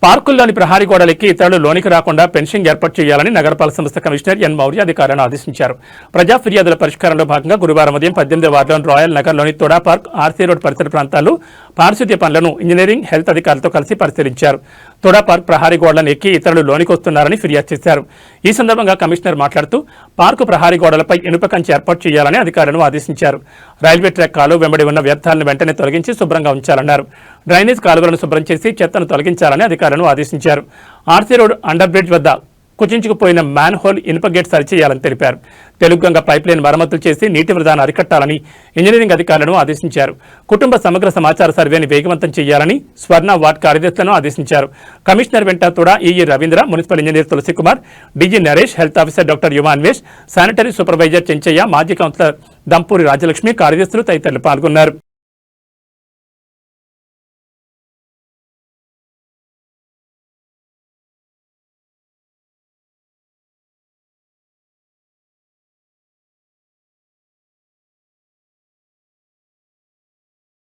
పార్కుల్లోని ప్రహారీ గోడలెక్కి ఇతరులు లోనికి రాకుండా ఫెన్సింగ్ ఏర్పాటు చేయాలని నగరపాలక సంస్థ కమిషనర్ ఎన్ మౌర్య అధికారులను ఆదేశించారు. ప్రజా ఫిర్యాదుల పరిష్కారంలో భాగంగా గురువారం ఉదయం 18వ వార్డులోని రాయల్ నగర్లోని తోడా పార్క్, ఆర్సీ రోడ్ పరిసర ప్రాంతాల్లో పారిశుద్ధ్య పనులను ఇంజనీరింగ్, హెల్త్ అధికారులతో కలిసి పరిశీలించారు. తోడా పార్క్ ప్రహారీ గోడలను ఎక్కి ఇతరులు లోనికి వస్తున్నారని ఫిర్యాదు చేశారు. ఈ సందర్భంగా కమిషనర్ మాట్లాడుతూ పార్కు ప్రహారీ గోడలపై ఇనుప కంచె ఏర్పాటు చేయాలని అధికారులను ఆదేశించారు. రైల్వే ట్రాక్ కాలువ వెంబడి ఉన్న వ్యర్థాలను వెంటనే తొలగించి శుభ్రంగా ఉంచాలన్నారు. డ్రైనేజ్ కాలువలను శుభ్రం చేసి చెత్తను తొలగించాలని అధికారులను ఆదేశించారు. ఆర్సీ రోడ్ అండర్ బ్రిడ్జ్ వద్ద కుచించుకుపోయిన మ్యాన్ హోల్ ఇనుప గేట్ సరిచేయాలని తెలిపారు. తెలుగుగంగ పైప్ లైన్ మరమ్మతులు చేసి నీటి వృధాను అరికట్టాలని ఇంజనీరింగ్ అధికారులను ఆదేశించారు. కుటుంబ సమగ్ర సమాచార సర్వేని వేగవంతం చేయాలని స్వర్ణ వార్డ్ కార్యదర్శులను ఆదేశించారు. కమిషనర్ వెంట తోడా EE Ravindra, municipal engineer Tulasikumar, DG Naresh, health officer doctor Yuvanvesh, sanitary supervisor Chenchaiah, మాజీ కౌన్సిలర్ దంపూరి రాజలక్ష్మి, కార్యదర్శులు తదితరులు పాల్గొన్నారు.